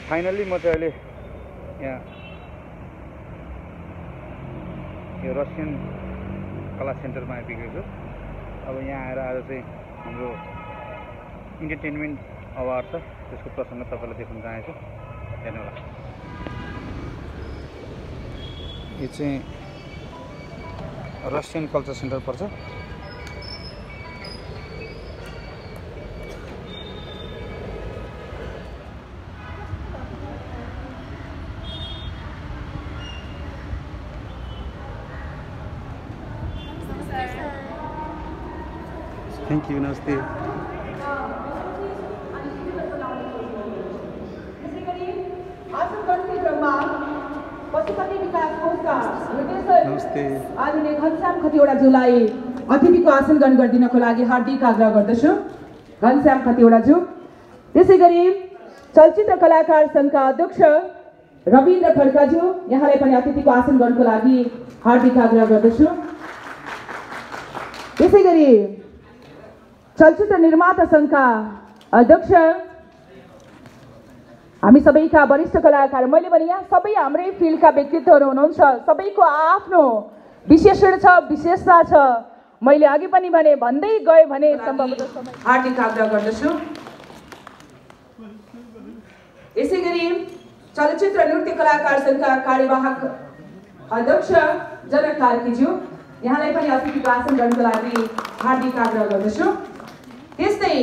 Finally म चाहिँ अहिले यहाँ यो रसियन कला सेन्टरमा आइपुगेको छु। अब यहाँ आएर आज चाहिँ हाम्रो इन्टरटेनमेन्ट अवार्ड छ, त्यसको प्रसङ्ग तपाईँलाई देखाउन चाहेछु। हेर्नुहोला, यो चाहिँ रसियन कल्चर सेन्टर पर्छ। थैंक यू, नमस्ते। पशुपति विकास कोषका निर्देशक नमस्ते आदरणीय घनश्याम खतिवडाज्यूलाई अतिथिको आसन ग्रहण गरिदिनको लागि हार्दिक आग्रह गर्दछु। घनश्याम खतिवडाज्यू। त्यसै गरी चलचित्र कलाकार सङ्घका अध्यक्ष रविन्द्र खड्काज्यू, यहाँलाई पनि अतिथिको आसन ग्रहणको लागि हार्दिक आग्रह गर्दछु। त्यसै गरी चलचित्र निर्माता सङ्घका अध्यक्ष हामी सबैका वरिष्ठ कलाकार, मैले भने यहाँ सबै हाम्रै फिल्डका व्यक्तित्वहरू हुनुहुन्छ, सबैको आफ्नो विशेषण छ, विशेषता छ। मैले अघि पनि भने भन्दै गएँ भने सम्भवतः हार्दिक आग्रह गर्दछु। यसै गरी चलचित्र नृत्य कलाकार सङ्घका कार्यवाहक अध्यक्ष जनक कार्कीज्यू, यहाँलाई पनि अतिथिको आसन ग्रहणको लागि हार्दिक आग्रह गर्दछु। त्यस्तै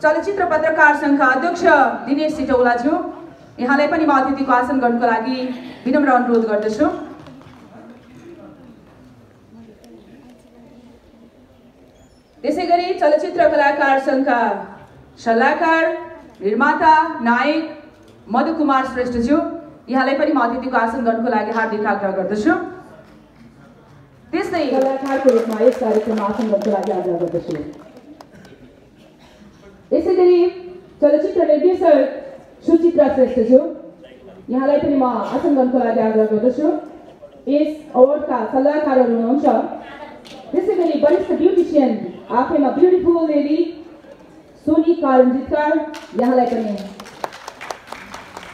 चलचित्र पत्रकार सङ्घका अध्यक्ष दिनेश सिटौलाज्यू, यहाँलाई पनि म अतिथिको आसन ग्रहणको लागि विनम्र अनुरोध गर्दछु। त्यसै गरी चलचित्र कलाकार सङ्घका सल्लाहकार निर्माता नायक मधुकुमार श्रेष्ठज्यू, यहाँलाई पनि म अतिथिको आसन ग्रहणको लागि हार्दिक आग्रह गर्दछु। त्यस्तै कलाकारको रूपमा यस कार्यक्रममा आसन ग्रहणको लागि आग्रह गर्दछु। यसै गरी चलचित्र निर्देशक सुचित्रा श्रेष्ठज्यू, यहाँलाई पनि म आसन ग्रहणको लागि आग्रह गर्दछु। यस अवार्डका सल्लाहकारहरू हुनुहुन्छ। त्यसै गरी वरिष्ठ ब्युटिसियन आफैमा ब्युटिफुल लेडी सोनी कारन्जितकार, यहाँलाई पनि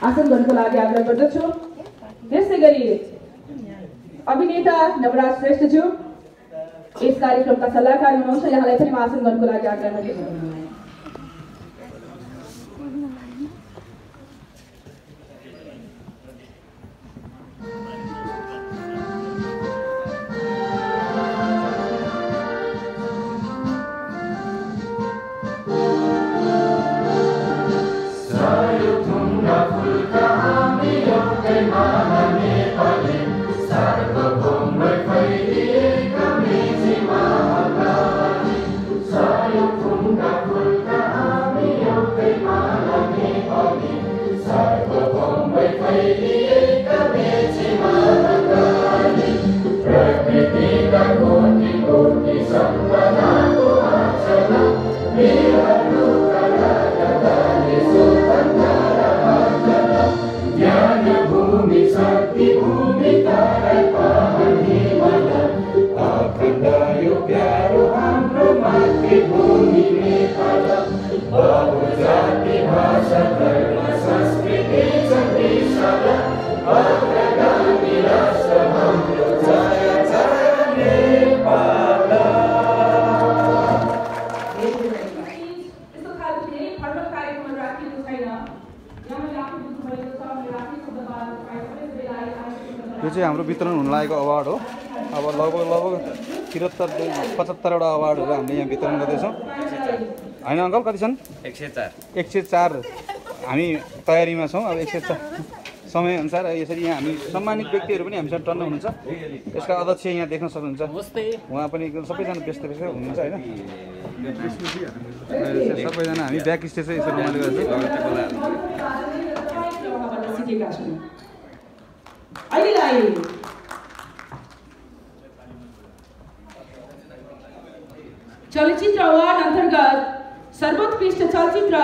आसन ग्रहणको लागि आग्रह गर्दछु। त्यसै गरी अभिनेता नवराज श्रेष्ठज्यू यस कार्यक्रमका सल्लाहकार हुनुहुन्छ, यहाँलाई पनि म आसन ग्रहणको लागि आग्रह गर्दछु। यो चाहिँ हाम्रो वितरण हुन लागेको अवार्ड हो। अब लगभग 75-वटा अवार्डहरू हामीले यहाँ वितरण गर्दैछौँ, होइन अङ्कल? कति छन्? 104 हामी तयारीमा छौँ। अब 104 समयअनुसार यसरी यहाँ हामी सम्मानित व्यक्तिहरू पनि हामीसँग टन्न हुनुहुन्छ। यसका अध्यक्ष यहाँ देख्न सक्नुहुन्छ, उहाँ पनि सबैजना व्यस्त हुनुहुन्छ, होइन? सबैजना हामी ब्याक स्टेज चाहिँ यसरी रमाइलो गर्छौँ। चलचित्र अवार्ड अन्तर्गत सर्वोत्कृष्ट चलचित्र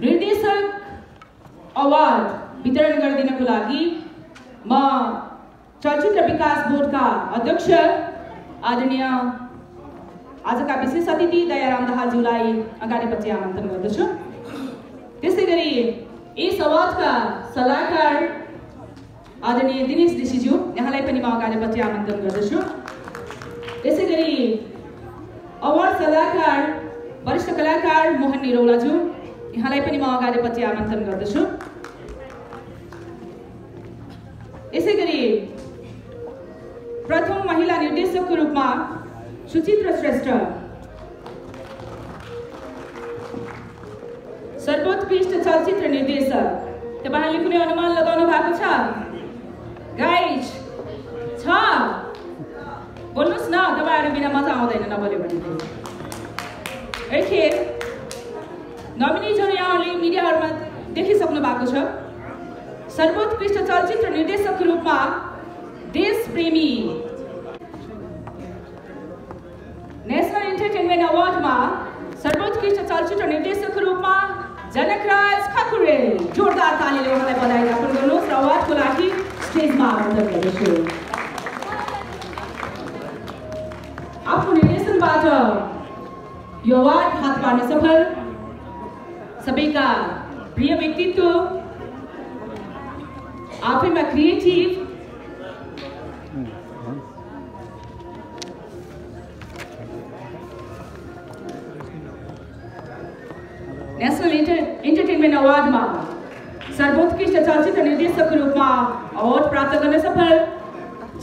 निर्देशक अवार्ड वितरण गरिदिनको लागि म चलचित्र विकास बोर्डका अध्यक्ष आदरणीय आजका विशेष अतिथि दयाराम दाहालज्यूलाई अगाडिपट्टि आमन्त्रण गर्दछु। त्यसै गरी यस अवार्डका सल्लाहकार आदरणीय दिनेश ऋषिज्यू यहाँलाई पनि म अगाडिपट्टि आमन्त्रण गर्दछु। यसैगरी अवार्ड सल्लाहकार वरिष्ठ कलाकार मोहन निरौलाज्यू यहाँलाई पनि म अगाडिपट्टि आमन्त्रण गर्दछु। यसैगरी प्रथम महिला निर्देशकको रूपमा सुचित्रा श्रेष्ठ, सर्वोत्कृष्ट चलचित्र निर्देशक, तपाईहरुले कुनै अनुमान लगाउनु भएको छ? गाइज छ? बोल्नुस् न, तपाईहरु बिना मजा आउँदैन नबोल्यो भने। एखेर नोमिनीजहरु यहाँले मिडियाहरुमा देखिसक्नु भएको छ। सर्वोत्कृष्ट चलचित्र निर्देशकको रूपमा देशप्रेमी, नेशनल एन्टरटेनमेन्ट अवार्डमा सर्वोत्कृष्ट चलचित्र निर्देशकको रूपमा जनकराज खकुरेल। जोरदार तालीले उहाँलाई बधाई ज्ञापन गर्नुहोस् र अवार्डको लागि स्टेजमा आमन्त्रण गर्दछु। आफ्नो निर्देशनबाट यो अवार्ड हात पार्न सफल सबैका प्रिय व्यक्तित्व, आफैमा क्रिएटिभ, नेशनल एन्टरटेनमेन्ट अवार्डमा सर्वोत्कृष्ट चलचित्र निर्देशकको रूपमा अवार्ड प्राप्त गर्न सफल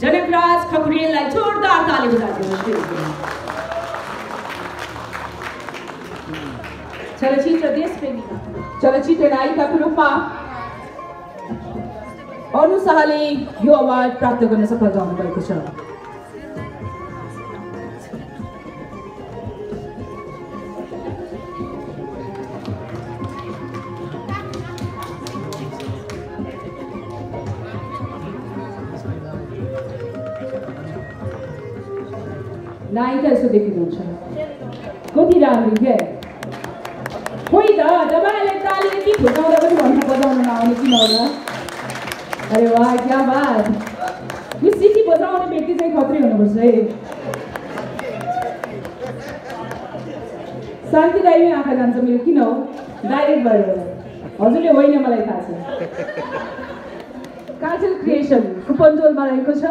जनकराज खकुरेललाई जोरदार ताली बजाइदिनुहोस्। चलचित्र देशप्रेमी चलचित्र नायिकाको रूपमा अनु शाहले यो अवार्ड प्राप्त गर्न सफल रहनु भएको छ। नायिका यसो देखिनुहुन्छ कति राम्रो के खोइ त तपाईहरुले ताली यति फुटाउँदा पनि भन्नु बजाउन नआउने किन होला? अरे वाह क्या बात! यो सिटी बजाउने व्यक्ति चाहिँ खत्रै हुनुपर्छ है। शान्ति दाइमै आँखा जान्छ मेरो, किन हो? डाइरेक्ट भएर हजुरले होइन मलाई थाहा छ। काजल क्रिएसन कुपन्जोलमा रहेको छ।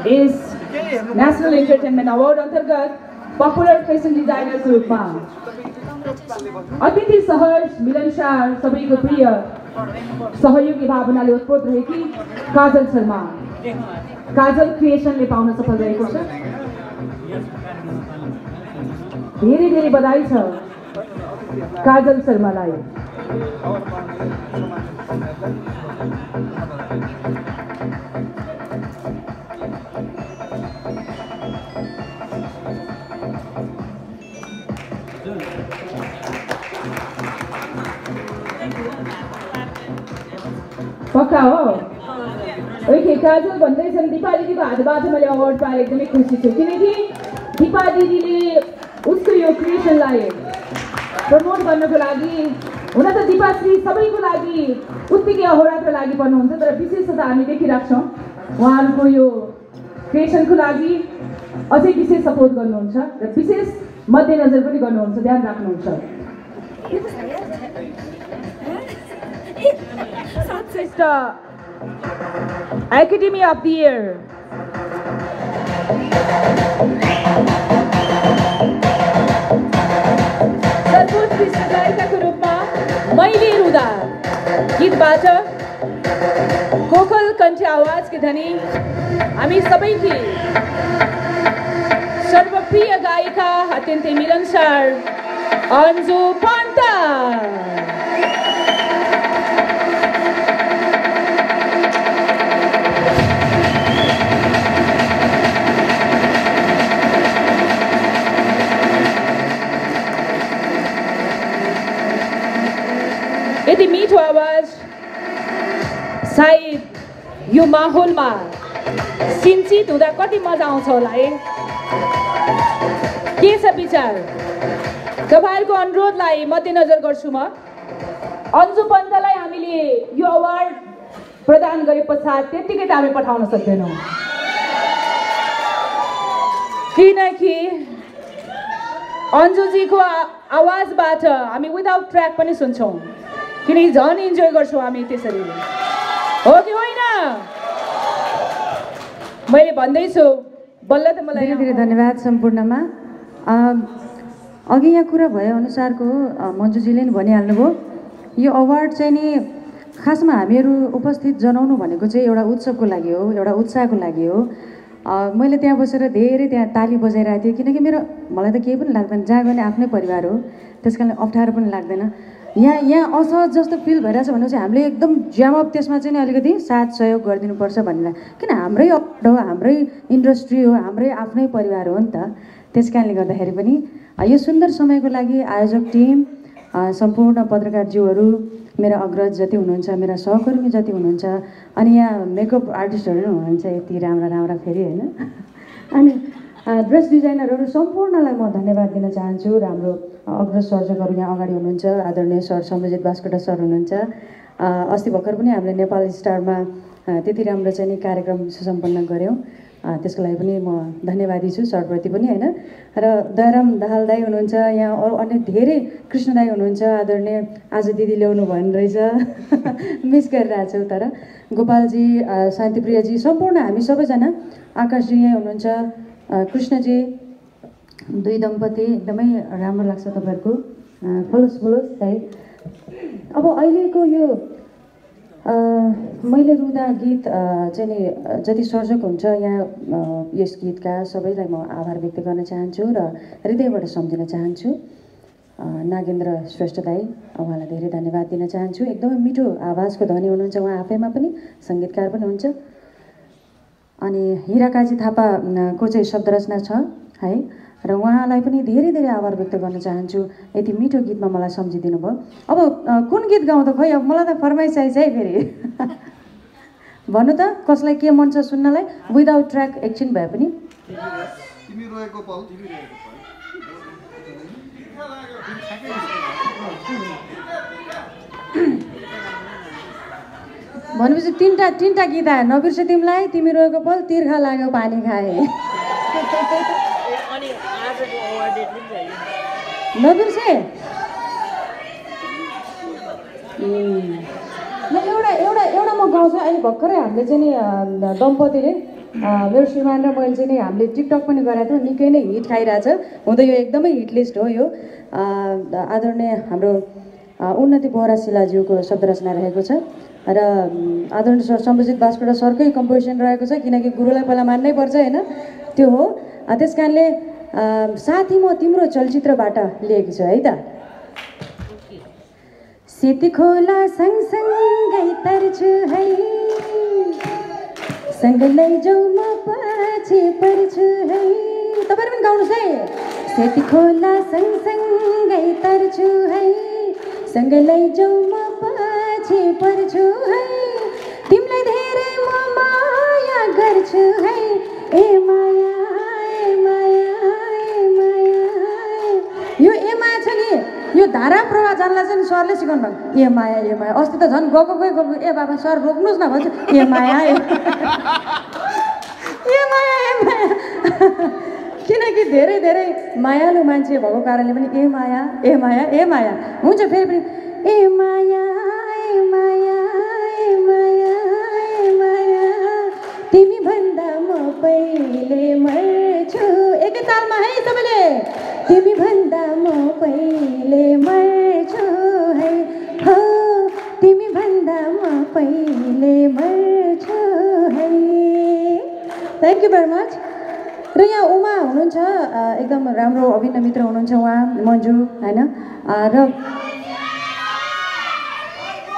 यस नेशनल एन्टरटेनमेन्ट अवार्ड अन्तर्गत पपुलर फेसन डिजाइनरको रूपमा अतिथि सहज, मिलनसार, सबैको प्रिय, सहयोगी भावनाले ओतप्रोत रहेकी काजल शर्मा काजल क्रिएसनले पाउन सफल रहेको छ। धेरै धेरै बधाई छ काजल शर्मालाई। पक्का हो? ओके, काजल भन्दैछन् दिपा दिदीको हातबाट मैले अवार्ड पाएर एकदमै खुसी छु, किनकि दिपा दिदीले उसको यो क्रिएसनलाई प्रमोट गर्नको लागि, हुन त दिपाश्री सबैको लागि उत्तिकै अहोरात्र लागि पर्नुहुन्छ, तर विशेषतः हामी देखिरहेको छौँ उहाँहरूको यो क्रिएसनको लागि अझै विशेष सपोर्ट गर्नुहुन्छ र विशेष मध्यनजर पनि गर्नुहुन्छ, ध्यान राख्नुहुन्छ। Academy of the Year सर्वोत्कृष्ट गायिकाको रूपमा मैले रुदा गीतबाट कोकल कण्ठ आवाजकी धनी हामी सबैकी सर्वप्रिय गायिका, अत्यन्तै मिलनसार अन्जु पन्ता। यति मिठो आवाज सायद यो माहौलमा सिन्चित हुँदा कति मजा आउँछ होला है। के छ विचार? तपाईहरुको अनुरोधलाई मध्यनजर गर्छु म। अन्जु पन्तलाई हामीले यो अवार्ड प्रदान गरे पश्चात त्यतिकै त हामी पठाउन सक्दैनौँ, किनकि अन्जुजीको आवाजबाट हामी विदाउट ट्र्याक पनि सुन्छौँ। किनकि झन् इन्जोय गर्छौँ हामी त्यसरी हो कि होइन मैले भन्दैछु बल्ल त मलाई धेरै धेरै धन्यवाद सम्पूर्णमा अघि यहाँ कुरा भए अनुसारको मन्जुजीले नि भनिहाल्नुभयो यो अवार्ड चाहिँ नि खासमा हामीहरू उपस्थित जनाउनु भनेको चाहिँ एउटा उत्सवको लागि हो एउटा उत्साहको लागि हो मैले त्यहाँ बसेर धेरै त्यहाँ ताली बजाइरहेको थिएँ किनकि मलाई त केही पनि लाग्दैन जहाँ गने आफ्नै परिवार हो त्यस कारणले अप्ठ्यारो पनि लाग्दैन यहाँ असहज जस्तो फिल भइरहेछ भने चाहिँ हामीले एकदम ज्यामअप त्यसमा चाहिँ अलिकति साथ सहयोग गरिदिनुपर्छ भनेर किन हाम्रै अवार्ड हो हाम्रै इन्डस्ट्री हो हाम्रै आफ्नै परिवार हो नि त त्यस कारणले गर्दाखेरि पनि यो सुन्दर समयको लागि आयोजक टिम सम्पूर्ण पत्रकारज्यूहरू मेरा अग्रज जति हुनुहुन्छ मेरा सहकर्मी जति हुनुहुन्छ अनि यहाँ मेकअप आर्टिस्टहरू पनि हुनुहुन्छ यति राम्रा राम्रा फेरि होइन अनि ड्रेस डिजाइनरहरू सम्पूर्णलाई म धन्यवाद दिन चाहन्छु र हाम्रो अग्रज सर्जकहरू यहाँ अगाडि हुनुहुन्छ आदरणीय सर सम्बजित बास्कोटा सर हुनुहुन्छ अस्ति भर्खर पनि हामीले नेपाल स्टारमा त्यति राम्रो चाहिँ नि कार्यक्रम सुसम्पन्न गऱ्यौँ त्यसको लागि पनि म धन्यवादी छु सरप्रति पनि होइन र दयाराम दाहाल दाई हुनुहुन्छ यहाँ अरू अन्य धेरै कृष्ण दाई हुनुहुन्छ आदरणीय आज दिदी ल्याउनु भएन रहेछ मिस गरिरहेको छु तर गोपालजी शान्तिप्रियजी सम्पूर्ण हामी सबैजना आकाशजी यहाँ हुनुहुन्छ कृष्णजी दुई दम्पति एकदमै राम्रो लाग्छ तपाईँहरूको बोलोस् है अब अहिलेको यो मैले रुँदा गीत चाहिँ नि जति सर्जक हुन्छ यहाँ यस गीतका सबैलाई म आभार व्यक्त गर्न चाहन्छु र हृदयबाट सम्झिन चाहन्छु नागेन्द्र श्रेष्ठ दाई उहाँलाई धेरै धन्यवाद दिन चाहन्छु एकदमै मिठो आवाजको धनी हुनुहुन्छ उहाँ आफैमा पनि सङ्गीतकार पनि हुन्छ अनि हिराकाजी थापाको चाहिँ शब्द रचना छ है र उहाँलाई पनि धेरै धेरै आभार व्यक्त गर्न चाहन्छु यति मिठो गीतमा मलाई सम्झिदिनु भयो अब कुन गीत गाउँदा खोइ अब मलाई त फरमाइस चाहिन्छ है फेरि भन्नु त कसलाई के मन छ सुन्नलाई विदाउट ट्र्याक एकछिन भए पनि भनेपछि तिनवटा गीत आयो नबिर्स तिमीलाई तिमी रोएको पल तिर्खा लाग्यो पानी खाए नबिर्से एउटा म गाउँछु अहिले भर्खरै हामीले चाहिँ नि दम्पतिले मेरो श्रीमान र मैले चाहिँ नि हामीले टिकटक पनि गरेको थियौँ निकै नै हिट खाइरहेछ हुँदै यो एकदमै हिट लिस्ट हो यो आदरणीय हाम्रो उन्नति बोहरा शिलाज्यूको शब्द रचना रहेको छ र आदरणीय सर सम्बजित बास्कोटा सरकै कम्पोजिसन रहेको छ किनकि गुरुलाई पहिला मान्नै पर्छ होइन त्यो हो त्यस कारणले साथी म तिम्रो चलचित्रबाट लिएको छु है त सेती खोला सँगसँगै तर्छु है सँग लैजाऊ म पछि पर्छु है तपाईँहरू पनि गाउनुहोस् है सेती खोला सँगसँगै तर्छु है सँग लैजाऊ म पछि पर्छु है तिमीलाई धेरै म माया गर्छु है ए माया यो ए माया छ नि यो धारा प्रवाह जानलाई चाहिँ सरले सिकाउनु भएको ए माया अस्ति त झन् गएको ए बाबा सर रोक्नुहोस् न भन्छु ए माया किनकि धेरै धेरै मायालु मान्छे भएको कारणले पनि ए माया हुन्छ फेरि पनि ए माया तिमी भन्दा म पहिले मर्छु एकै तालमा है सबैले तिमी भन्दा म पहिले मर्छु है हो तिमी भन्दा म पहिले मर्छु है थ्याङ्क यू भेरी मच र यहाँ उमा हुनुहुन्छ एकदम राम्रो अभिन्न मित्र हुनुहुन्छ उहाँ मन्जु होइन र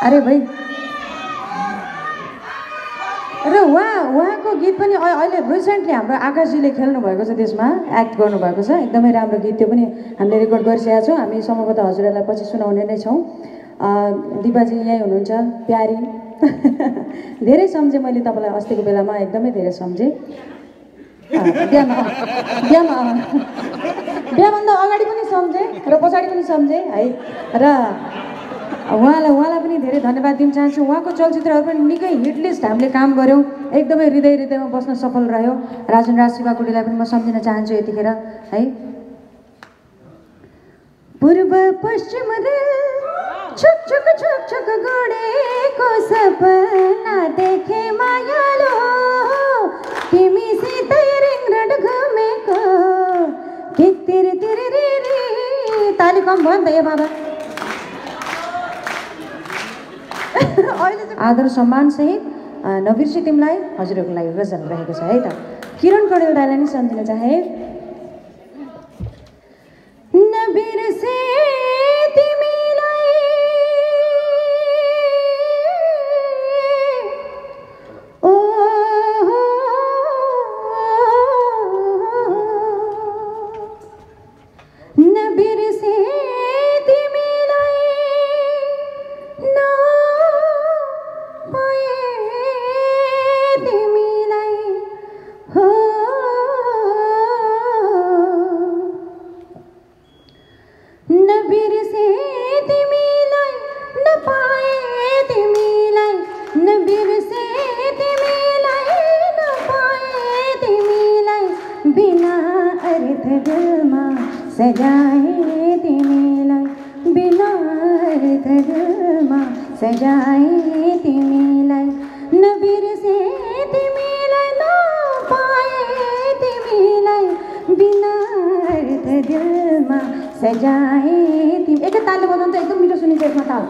अरे भाइ र उहाँको गीत पनि अहिले रिसेन्टली हाम्रो आकाशजीले खेल्नु भएको छ त्यसमा एक्ट गर्नुभएको छ एकदमै राम्रो गीत त्यो पनि हामीले रेकर्ड गरिसकेका छौँ हामी सम्भवतः हजुरहरूलाई पछि सुनाउने नै छौँ दिपाजी यहीँ हुनुहुन्छ प्यारी धेरै सम्झेँ मैले तपाईँलाई अस्तिको बेलामा एकदमै धेरै सम्झेँ बिहाभन्दा अगाडि पनि सम्झेँ र पछाडि पनि सम्झेँ है र उहाँलाई पनि धेरै धन्यवाद दिन चाहन्छु उहाँको चलचित्रहरू पनि निकै हिट लिस्ट हामीले काम गऱ्यौँ एकदमै हृदयमा बस्न सफल रह्यो राजन राज शिवाकोटीलाई पनि म सम्झिन चाहन्छु यतिखेर है पूर्व पश्चिम रेल छुक छुक गुडेको सपना देखे मायालो तिमीसितै रिङरड घुमेको के तिरी तिरी रि रि ताली कम भयो नि त ए बाबा आदर सम्मान सहित नबिर्सी तिमीलाई हजुरहरूको लागि गजल रहेको छ है त किरण कडेल दाइलाई नि सम्झिन चाहे नबिर्से तिमीलाई ओ नबिर्से तिमीलाई न पाए तिमीलाई हो नबिर्से तिमीलाई नपाए तिमीलाई नबिर्से तिमीलाई नपाए तिमीलाई बिना अर्थ दिलमा सजाए तिमीलाई बिना अर्थ दिलमा सजाए तिमीलाई नबिर्से तिमीलाई नपाए तिमीलाई बिना अर्थ दिलमा सजाए तिमी एक तालले बजाउनु त एकदम मिठो सुनिन्छ यसमा ताल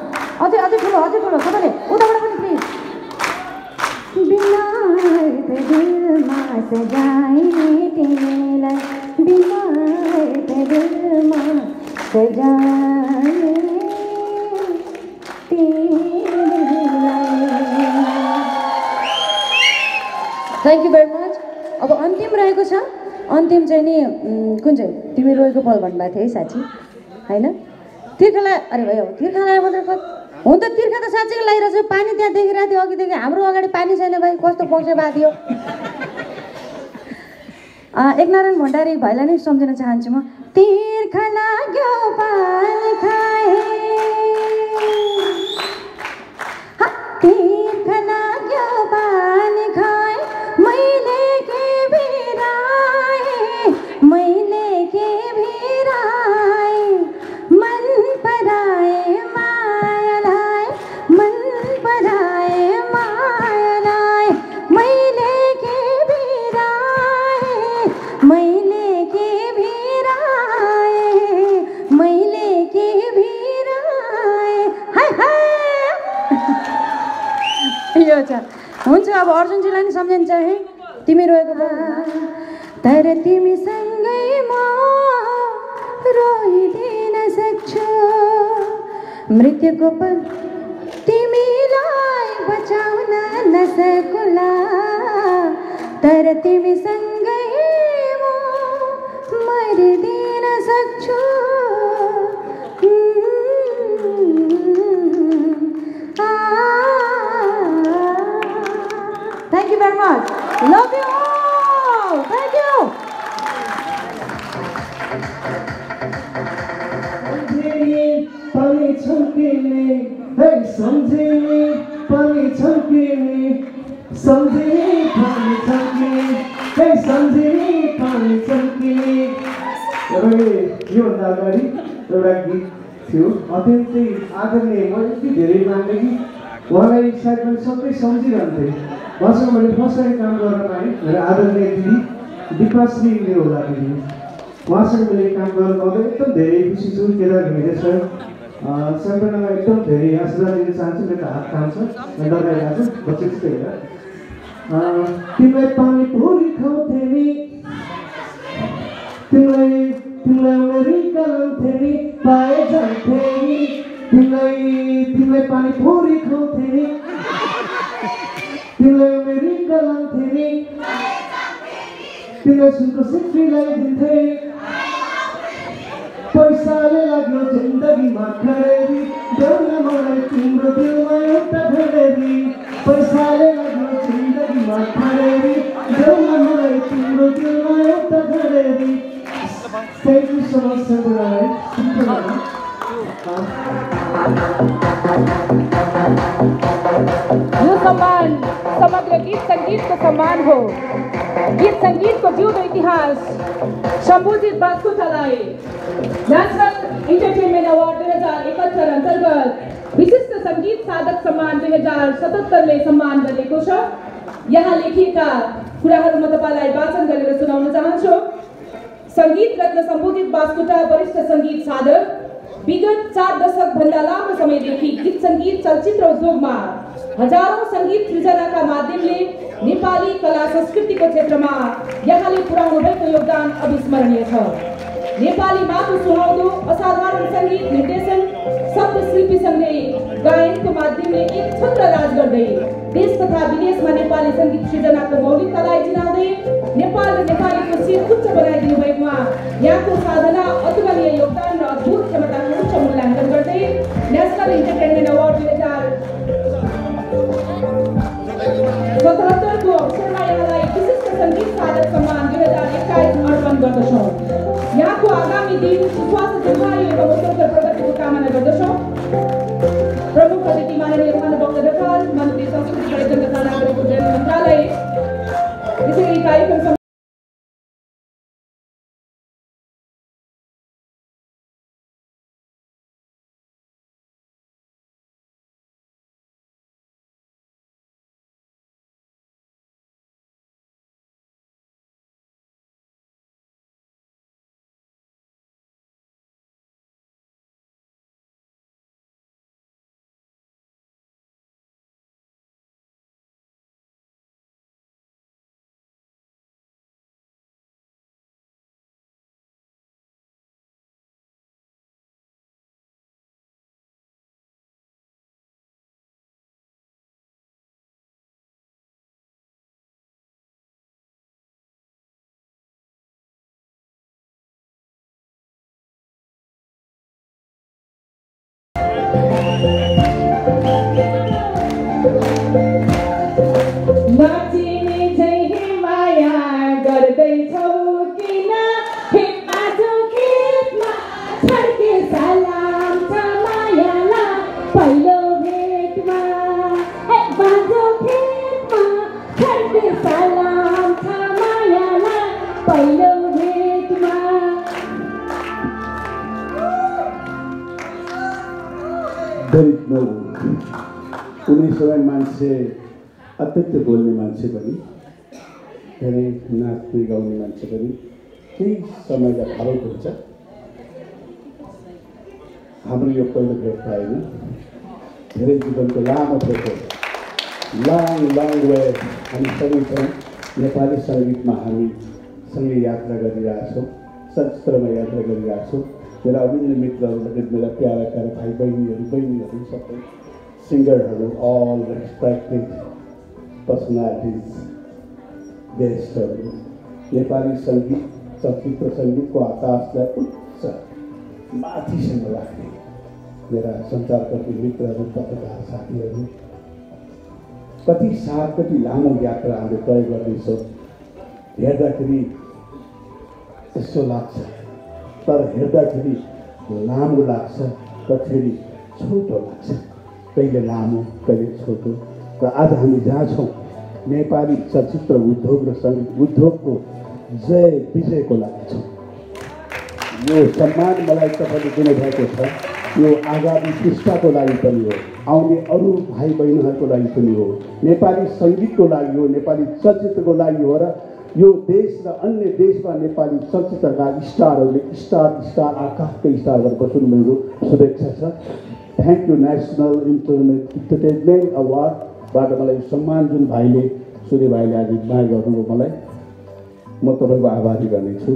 अझै ठुलो सबैले उताबाट पनि प्लिज बिना अर्थ दिलमा सजाए तिमीलाई बिना अर्थ दिलमा सजाए थ्याङ्क यू भेरी मच अब अन्तिम रहेको छ अन्तिम चाहिँ नि कुन चाहिँ तिमी रोएको पल भन्नुभएको थियो है साँच्ची होइन तिर्खालाई अरे भाइ तिर्खालाई मात्रै हुन त तिर्खा त साँच्चै लगाइरहेको छ पानी त्यहाँ देखिरहेको थियो अघिदेखि हाम्रो अगाडि पानी छैन भाइ कस्तो पक्ष भएको थियो एकनारायण भण्डारी भाइलाई नै सम्झिन चाहन्छु म तिर्खा लाग्यो पानी खाए तिर्खा लाग्यो पानी खाए मैले के भिराए मन पराए मायालाई मैले के भिराए हाय यो छ हुन्छ अब अर्जुनजीलाई नि सम्झिन्छ है तिमी रोएको तर तिमीसँगै म रोइदिन सक्छु मृत्युको पल तिमीलाई बचाउन नसकुला तर तिमीसँगै म मरिदिन सक्छु Thank you very much. Love you all. Thank you. योभन्दा अगाडि एउटा गीत थियो अत्यन्तै आदरणीय म यति धेरै मान्ने कि उहाँलाई सायद मैले सबै सम्झिरहन्थेँ उहाँसँग मैले फर्स्ट टाइम काम गर्न पाएँ मेरो आदरणीय दिदी दिपाश्रीले हुँदाखेरि उहाँसँग मैले काम गर्न पाउँदा एकदम धेरै खुसी छु केदार घिमिरे सर सम्पूर्णमा एकदम धेरै आशीर्वाद दिन चाहन्छु मेरो हात काम छ डराइरहेको छु बच्चे जस्तै हेर तिमीलाई पानी पुरी खुवाउँथे नि तिमीलाई अमेरिका लान्थे नि पाए जान्थे नि तिमीलाई पानी पुरी खुवाउँथे नि तिमीलाई अमेरिका लान्थे नि तिमीलाई सुनको सिक्री लगाइदिन्थे पैसाले लाग्यो जिन्दगीमा खडेरी देउन मलाई तिम्रो दिलमा एउटा खडेरी पैसाले लाग्यो जिन्दगीमा खडेरी देउन मलाई तिम्रो दिलमा एउटा खडेरी Thank you so much, यो सम्मान समग्र गीत संगीतको सम्मान हो गीत संगीतको जिउँदो इतिहास सम्बोधित बास्कुटालाई नेशनल इन्टरटेनमेन्ट अवार्ड 2071 अन्तर्गत विशिष्ट सङ्गीत साधक सम्मान 2077 ले सम्मान गरेको छ। यहाँ लेखिएका कुराहरू म तपाईलाई वाचन गरेर सुनाउन चाहन्छु। सङ्गीत रत्न सम्बोधित बास्कोटा वरिष्ठ सङ्गीत साधक विगत 4 दशक भन्दा लामो समयदेखि गीत सङ्गीत चलचित्र उद्योगमा हजारौं सङ्गीत सृजनाका माध्यमले नेपाली कला संस्कृतिको क्षेत्रमा यहाँले पुर्याउनु भएको योगदान अविस्मरणीय छ। नेपाली माटो सुहाउँदो असाधारण सङ्गीत निर्देशन शब्द शिल्पीसँगै गायनको माध्यमले एक छत्र राज गर्दै देश तथा विदेशमा नेपाली सङ्गीत सृजनाको मौलिकतालाई चिनाउँदै नेपाल र नेपालीको शिर उच्च बनाइदिनु भएकोमा यहाँको साधना अतुलनीय योगदान र अद्भुत क्षमताको उच्च मूल्याङ्कन गर्दै नेसनल इन्टरटेनमेन्ट अवार्ड 2077 को अवसरमा यहाँलाई विशिष्ट सङ्गीत साधक सम्मान 2021 अर्पण गर्दछौँ। यहाँको आगामी दिन स्वास्थ्य दीर्घायु एवं उत्तरोत्तर प्रगतिको कामना गर्दछौँ। प्रमुख अतिथि माननीय भानुभक्त ढकाल, मन्त्री संस्कृति पर्यटन तथा नागरिक उड्डयन मन्त्रालय। यसरी कार्यक्रम कुनै समय मान्छे अत्यन्तै बोल्ने मान्छे पनि धेरै नाच्ने गाउने मान्छे पनि केही समयका भावुक हुन्छ। हाम्रो यो पहिलो भेट होइन, धेरै जीवनको लामो भेट हो। लङ वे हामी सँगै छौँ। नेपाली सङ्गीतमा हामी सँगै यात्रा गरिरहेछौँ, चलचित्रमा यात्रा गरिरहेछौँ। मेरा अभिन्न मित्रहरू लगायत मेरा प्यारा भाइ बहिनीहरू सबै सिङ्गरहरू, अल रेस्पेक्टेड पर्सनालिटिज, गेस्टहरू, नेपाली सङ्गीत चलचित्र सङ्गीतको आकाशलाई उच्च माथिसम्म राख्ने मेरा सञ्चारकर्मी मित्रहरू, पत्रकार साथीहरू, कति लामो यात्रा हामीले तय गर्दैछौँ। हेर्दाखेरि यस्तो लाग्छ, तर हेर्दाखेरि लामो लाग्छ, कतिखेर छोटो लाग्छ, कहिले लामो कहिले छोटो। र आज हामी जहाँ छौँ नेपाली चलचित्र उद्योग र सङ्गीत उद्योगको जय विजयको लागि छौँ। यो सम्मान मलाई तपाईँले दिनुभएको छ, यो आगामी पुस्ताको लागि पनि हो, आउने अरू भाइ बहिनीहरूको लागि पनि हो, नेपाली सङ्गीतको लागि हो, नेपाली चलचित्रको लागि हो। र यो देश र अन्य देशमा नेपाली चलचित्रका स्टारहरूले स्टार आकाशकै स्टारहरू बस्नु मेरो शुभेच्छा छ। थ्याङ्क यू नेसनल इन्टरटेनमेन्ट अवार्डबाट मलाई सम्मान जुन भाइले सूर्य भाइले आज माया गर्नुभयो, मलाई म तपाईँको आभारी गर्नेछु।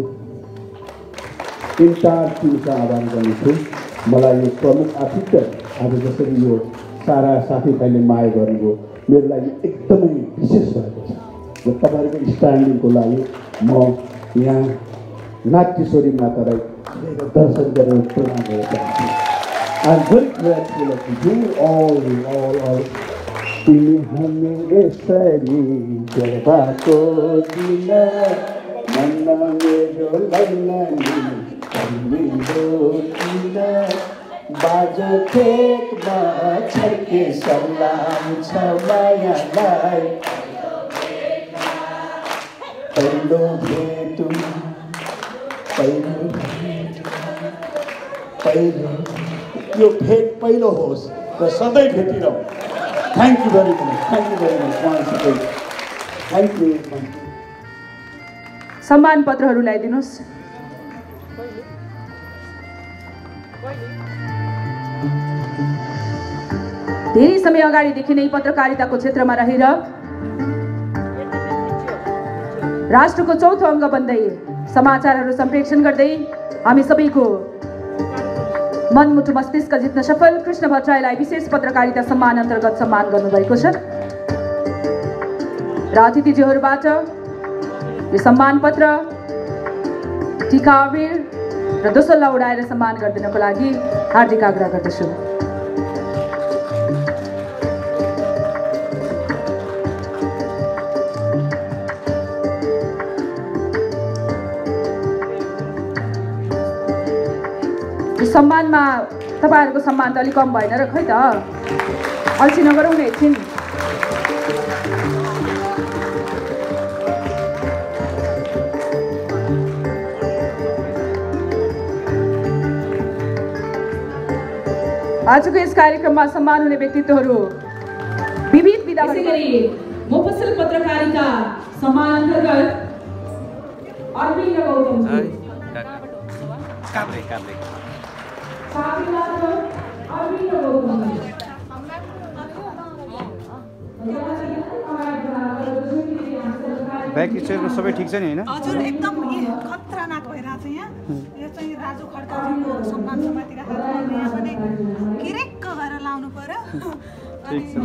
इन्टायर टिमका आभारी गर्नेछु। मलाई यो प्रमुख आतिथ्य आज जसरी यो सारा साथीभाइले माया गर्नुभयो मेरो लागि एकदमै विशेष भएको छ। र तपाईँहरूको स्ट्यान्डिङको लागि म यहाँ नाट्यश्वरी मातालाई दर्शन गरेर प्रणाम गर्न चाहन्छु। I'm very grateful of you all. तिमी हामी यसरी गरबाको दिन मन मेरो लैनानी तिम्रो किन बाजो खेतमा छर्के सलाम छ मायालाई पहिलो भेटौँ पहिलो यो भेट पहिलो होस्। र सधैँ भेटिरहँ। थ्याङ्क यू भेरी मच उहाँसितै थ्याङ्क यू। सम्मान पत्रहरू ल्याइदिनुहोस्। धेरै समय अगाडिदेखि नै पत्रकारिताको क्षेत्रमा रहेर राष्ट्रको चौथो अङ्ग बन्दै समाचारहरू सम्प्रेषण गर्दै हामी सबैको मनमुटु मस्तिष्क जित्न सफल कृष्ण भट्टराईलाई विशेष पत्रकारिता सम्मान अन्तर्गत सम्मान गर्नुभएको छ र अतिथिज्यूहरूबाट यो सम्मान पत्र, टीका अबिर र दोसल्ला उडाएर सम्मान गरिदिनको लागि हार्दिक आग्रह गर्दछु। सम्मानमा तपाईहरुको सम्मान त अलि कम भएन र खै त अल्छी नगरौँ न एकछिन। आजको यस कार्यक्रममा सम्मान हुने व्यक्तित्वहरू विविध विधा मोफसल पत्रकारिता सम्मान अन्तर्गत अरविन्द गौतम ब्याक स्टेजमा सबै ठिक छ नि हैन? हजुर एकदम खतरनाक भइरहेछ यहाँ। यो चाहिँ राजु खड्काजीको सम्मान समातिका हातमा यहाँ पनि किरेक्क गरेर लाउनु पर्यो। ठीक छ ल।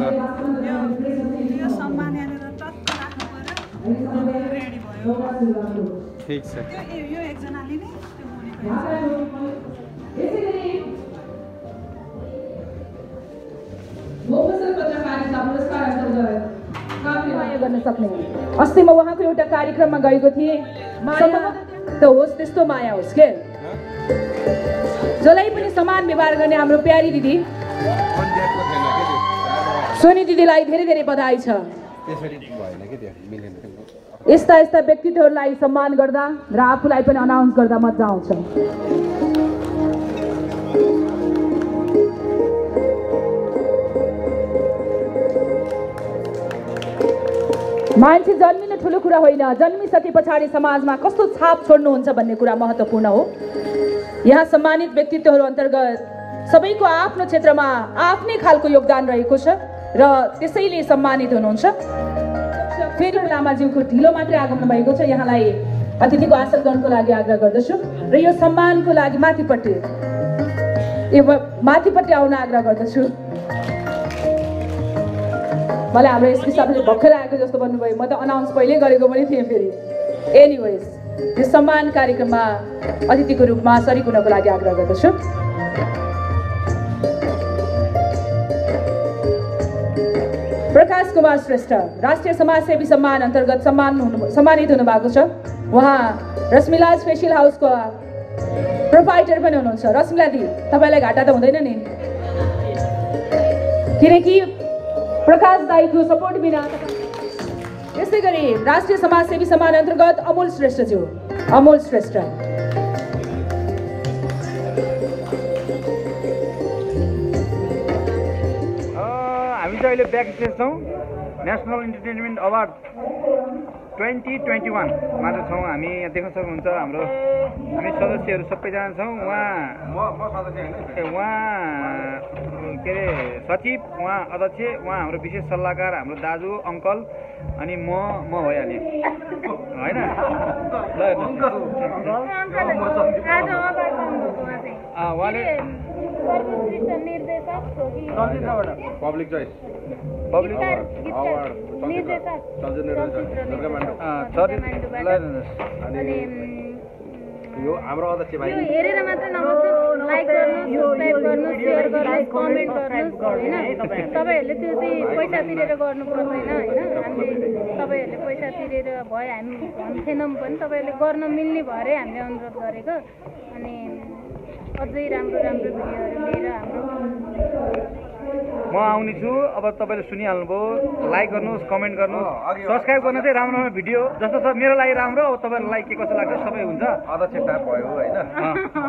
यो सम्मान यहाँनिर टक्क राख्नु पर्यो। रेडी भयो। ठीक छ। यो एकजनाले नै त्यो मोफसल पत्रकारिता पुरस्कार अन्तर्गत काफी गर्न सक्ने। अस्ति म उहाँको एउटा कार्यक्रममा गएको थिएँ। माया त होस् त्यस्तो माया होस् के जसलाई पनि समान व्यवहार गर्ने हाम्रो प्यारी दिदी सोनी दिदीलाई धेरै धेरै बधाई छ। यस्ता यस्ता व्यक्तित्वहरूलाई सम्मान गर्दा र आफूलाई पनि अनाउन्स गर्दा मजा आउँछ। मान्छे जन्मिनु ठुलो कुरा होइन, जन्मिसके पछाडि समाजमा कस्तो छाप छोड्नुहुन्छ भन्ने कुरा महत्त्वपूर्ण हो। यहाँ सम्मानित व्यक्तित्वहरू अन्तर्गत सबैको आफ्नो क्षेत्रमा आफ्नै खालको योगदान रहेको छ र त्यसैले सम्मानित हुनुहुन्छ। फेरि लामाज्यूको ढिलो मात्रै आगमन भएको छ, यहाँलाई अतिथिको आसन गर्नको लागि आग्रह गर्दछु र यो सम्मानको लागि माथिपट्टि आउन आग्रह गर्दछु। मलाई हाम्रो एसपी साहबले भर्खर आएको जस्तो भन्नुभयो, म त अनाउन्स पहिल्यै गरेको पनि थिएँ। फेरि एनिवेज यो सम्मान कार्यक्रममा अतिथिको रूपमा सरिक हुनको लागि आग्रह गर्दछु। प्रकाश कुमार श्रेष्ठ राष्ट्रिय समाजसेवी सम्मान अन्तर्गत सम्मानित हुनुभएको छ। उहाँ रश्मिलाज फेसियल हाउसको प्रोपाइटर पनि हुनुहुन्छ। रश्मिला दी तपाईँलाई घाटा त हुँदैन नि, किनकि प्रकाश दाईको सपोर्ट बिना। त्यसै गरी राष्ट्रिय समाजसेवी सम्मान अन्तर्गत अमोल श्रेष्ठज्यू, अमोल श्रेष्ठ हामी चाहिँ अहिले ब्याक स्टेज छौँ। नेसनल इन्टरटेनमेन्ट अवार्ड 2021 मा छौँ हामी। यहाँ देख्न सक्नुहुन्छ हामी सदस्यहरू सबैजना छौँ। उहाँ के अरे सचिव, उहाँ अध्यक्ष, उहाँ हाम्रो विशेष सल्लाहकार, हाम्रो दाजु अङ्कल, अनि म भइहालेँ होइन। उहाँले पब्लिक चोइस पब्लिक अवार्ड यो हाम्रो अध्यक्ष भाइ हेरेर मात्र नबस्नुहोस्, लाइक गर्नुहोस्, सब्स्क्राइब गर्नुहोस्, सेयर गर्नुहोस्, कमेन्ट गर्नुहोस् हैन। तपाईहरुले त्यो चाहिँ पैसा तिरेर गर्नु पर्दैन हैन। हामीले तपाईहरुले पैसा तिरेर भए हामी भन्थेनौँ पनि, तपाईहरुले गर्न मिल्ने भएरै हामीले अनुरोध गरेको। अनि अझै राम्रो राम्रो भिडियोहरु लिएर हाम्रो म आउने छु। अब तपाईँले सुनिहाल्नुभयो, लाइक गर्नुहोस्, कमेन्ट गर्नुहोस्, सब्सक्राइब गर्न चाहिँ राम्रो राम्रो भिडियो जस्तो छ मेरो लागि राम्रो, अब तपाईँलाई के कस्तो लाग्छ सबै हुन्छ। अध्यक्ष टाइप भयो होइन,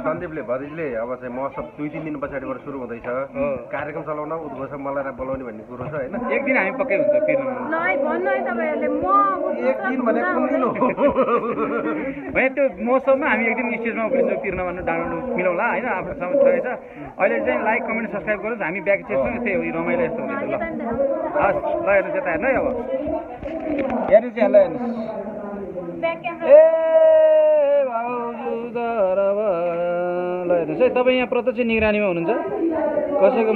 सन्दीपले भतिजले अब चाहिँ महोत्सव 2-3 दिन पछाडिबाट सुरु हुँदैछ, कार्यक्रम चलाउन उद्घोषक मलाई बोलाउने भन्ने कुरो छ होइन। एक दिन हामी पक्कै हुन्छ पिर्न भन्नु है तपाईँहरूले, म एक दिन भने कुन दिन हो होइन, त्यो महोत्सवमा हामी एक दिन स्टेजमा उक्लिन्छौँ पिर्न भन्नु डाँडो मिलाउँला होइन। आफ्नो समय छ। अहिले चाहिँ लाइक कमेन्ट सब्सक्राइब गर्नुहोस्, हामी ब्याक छौँ त्यही हो, रमाइलो यस्तो हुनेछ। ल हस्, ल हेर्नुहोस् यता हेर्नु है, अब हेर्नुहोस् यहाँ ल हेर्नुहोस्। ए भाउजू ल हेर्नुहोस् है, तपाईँ यहाँ प्रत्यक्ष निगरानीमा हुनुहुन्छ। कसैको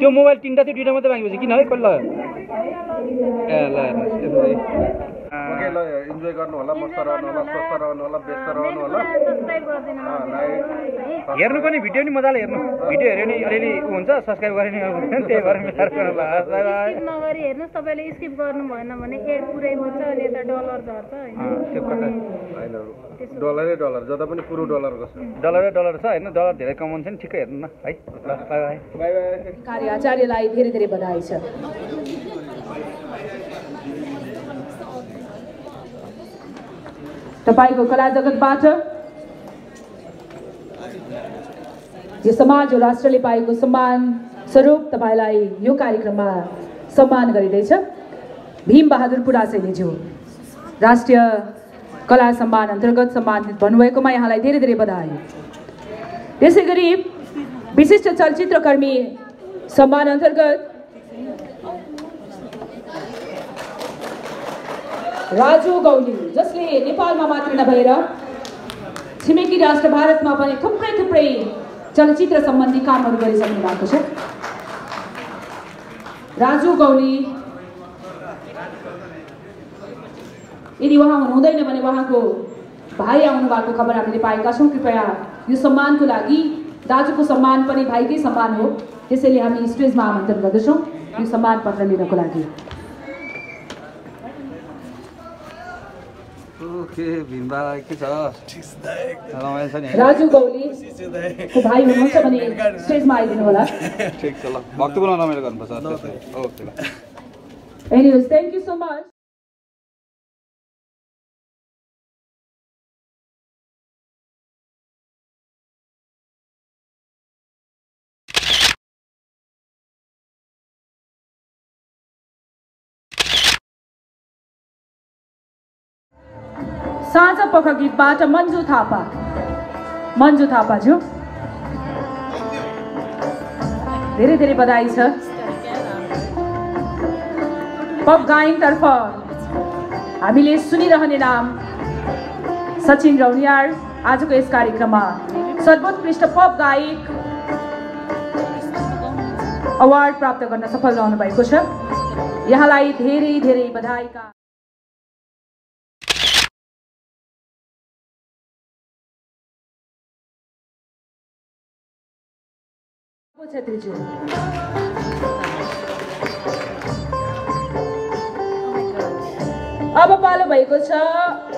त्यो मोबाइल तिनवटा थियो, दुईवटा मात्रै बाँकी किन है कहिले ल ल हेर्नुहोस्। ल इन्जोय गर्नु होला, मस्त रहनु होला, स्वस्थ रहनु होला, व्यस्त रहनु होला। हेर्नु पनि भिडियो नि मजाले हेर्नु, भिडियो हेऱ्यो नि अलिअलि हुन्छ, सब्सक्राइब गरे नि त्यही भएर मिलाएर गर्नु स्किप नगरी हेर्नुहोस्। तपाईँले स्किप गर्नु भएन भने एड पुरै हुन्छ अनि यता डलर झर्छ होइन। त्यो कता होइन, डलरै डलर, जता पनि पुरो डलर गर्छ, डलरै डलर छ होइन। डलर धेरै कमाउँछ नि, ठिकै हेर्नु न है। ल बाई बाई बाई बाई। कार्य आचार्यलाई धेरै धेरै बधाई छ। तपाईको कला जगतबाट यो समाज र राष्ट्रले पाएको सम्मान स्वरूप तपाईँलाई यो कार्यक्रममा सम्मान गरिँदैछ। भीम बहादुर पुरासैनीज्यू राष्ट्रिय कला सम्मान अन्तर्गत सम्मानित भन्नुभएकोमा यहाँलाई धेरै धेरै बधाई। त्यसै गरी विशिष्ट चलचित्रकर्मी सम्मान अन्तर्गत राजु गौली, जसले नेपालमा मात्र नभएर छिमेकी राष्ट्र भारतमा पनि थुप्रै थुप्रै चलचित्र सम्बन्धी कामहरू गरिसक्नु भएको छ। राजु गौली, यदि उहाँ हुनुहुँदैन भने उहाँको भाइ आउनु भएको खबर हामीले पाएका छौँ। कृपया यो सम्मानको लागि, दाजुको सम्मान पनि भाइकै सम्मान हो, त्यसैले हामी स्टेजमा आमन्त्रण गर्दछौँ यो सम्मान पत्र लिनको लागि। राजु गौलीको भाइ हुनुहुन्छ भने स्टेजमा आइदिनु होला। ठिक छ, ल भक्ति बोलाउन रमाइलो गर्नुपर्छ। ओके ल। Anyways, thank you so much. साझा पख गीतबाट मन्जु थापा, मन्जु थापाज्यू धेरै धेरै बधाई छ। पप गायकतर्फ हामीले सुनिरहने नाम सचिन रौनियार आजको यस कार्यक्रममा सर्वोत्कृष्ट पप गायक अवार्ड प्राप्त गर्न सफल रहनु भएको छ। यहाँलाई धेरै धेरै बधाईका छेत्रीज्यू। अब पालो भएको छ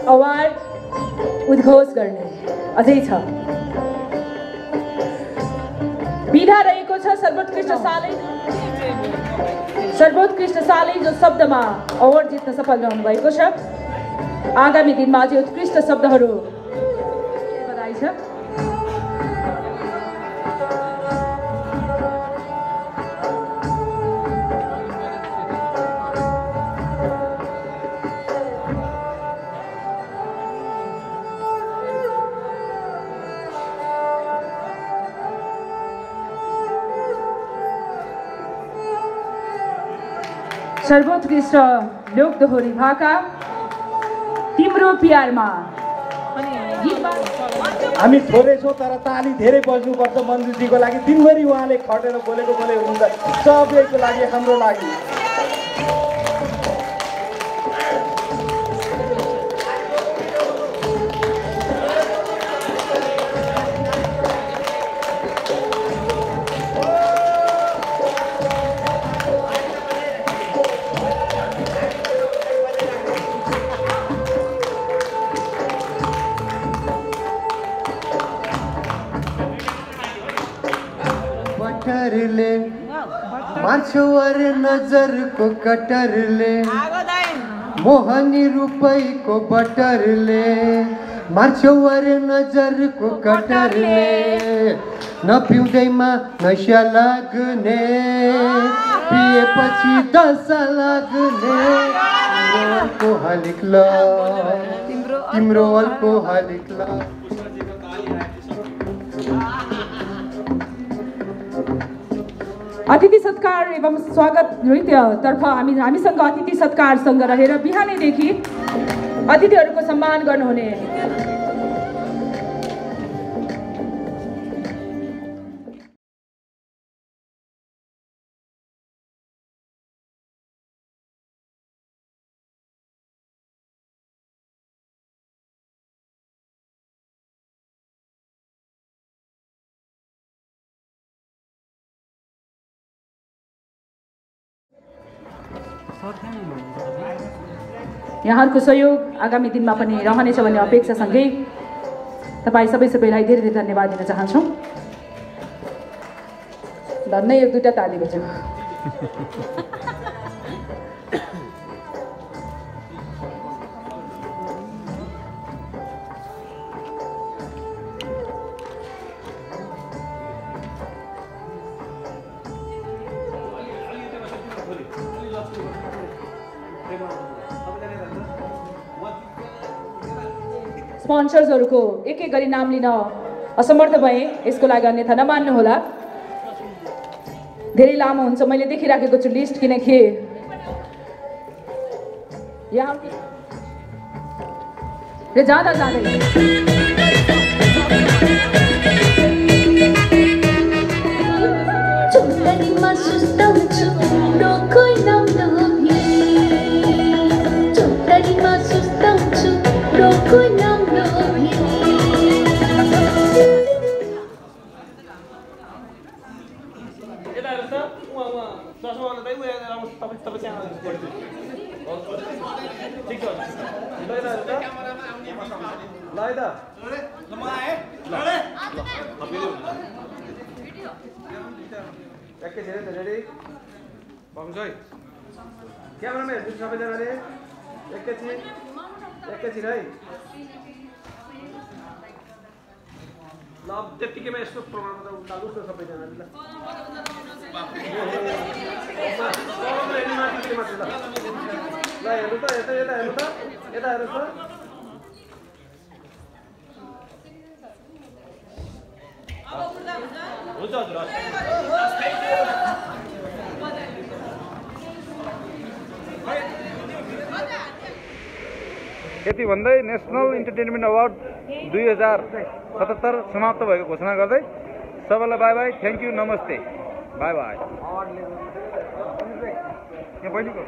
अवार्ड उद्घोष गर्ने, अझै छ विधा रहेको छ सर्वोत्कृष्ट सालै जो शब्दमा अवार्ड जित्न सफल रहनु भएको छ। आगामी दिनमा अझै उत्कृष्ट शब्दहरू बधाई छ। सर्वोत्कृष्ट लोक दोहोरी भाका तिम्रो प्यारमा। हामी थोरै छौँ तर ताली धेरै बज्नुपर्छ मन्जुजीको लागि। दिनभरि उहाँले खटेर बोलेको हुनुहुन्छ, सबैको लागि, हाम्रो लागि। मार्छौ अरे नजरको कटरले मोहनी रुपैको बटरले मार्छौ अरे नजरको कटरले नपिउँदैमा नशा लाग्ने पिएपछि दशा लाग्ने तिम्रो अल्कोहलिक ल अतिथि सत्कार एवं स्वागत नृत्यतर्फ हामीसँग अतिथि सत्कारसँग रहेर बिहानैदेखि अतिथिहरूको सम्मान गर्नुहुने यहाँहरूको सहयोग आगामी दिनमा पनि रहनेछ भन्ने अपेक्षासँगै तपाईँ सबैलाई धेरै धेरै धन्यवाद दिन चाहन्छौँ। धन्य एक दुईटा ताली बज्यो। स्पोन्सर्सहरूको एक एक गरी नाम लिन असमर्थ भए, यसको लागि अन्यथा नमान्नुहोला। धेरै लामो हुन्छ, मैले देखिराखेको छु लिस्ट, किनकि यहाँ जाँदा जाँदै क्यामेरामा हेर्नु सबैजनाले एकैछिन है ल। त्यत्तिकैमा यस्तो प्रोग्राममा त उकाल्नुहोस् न सबैजनाले ल। ल हेर्नु त, यता यता हेर्नु त, यता हेर्नुहोस् त। हुन्छ हजुर। यति भन्दै नेसनल इन्टरटेनमेन्ट अवार्ड 2077 समाप्त भएको घोषणा गर्दै सबैलाई बाई बाई, थ्याङ्क यू, नमस्ते, बाई बाई। यहाँ बहिनीको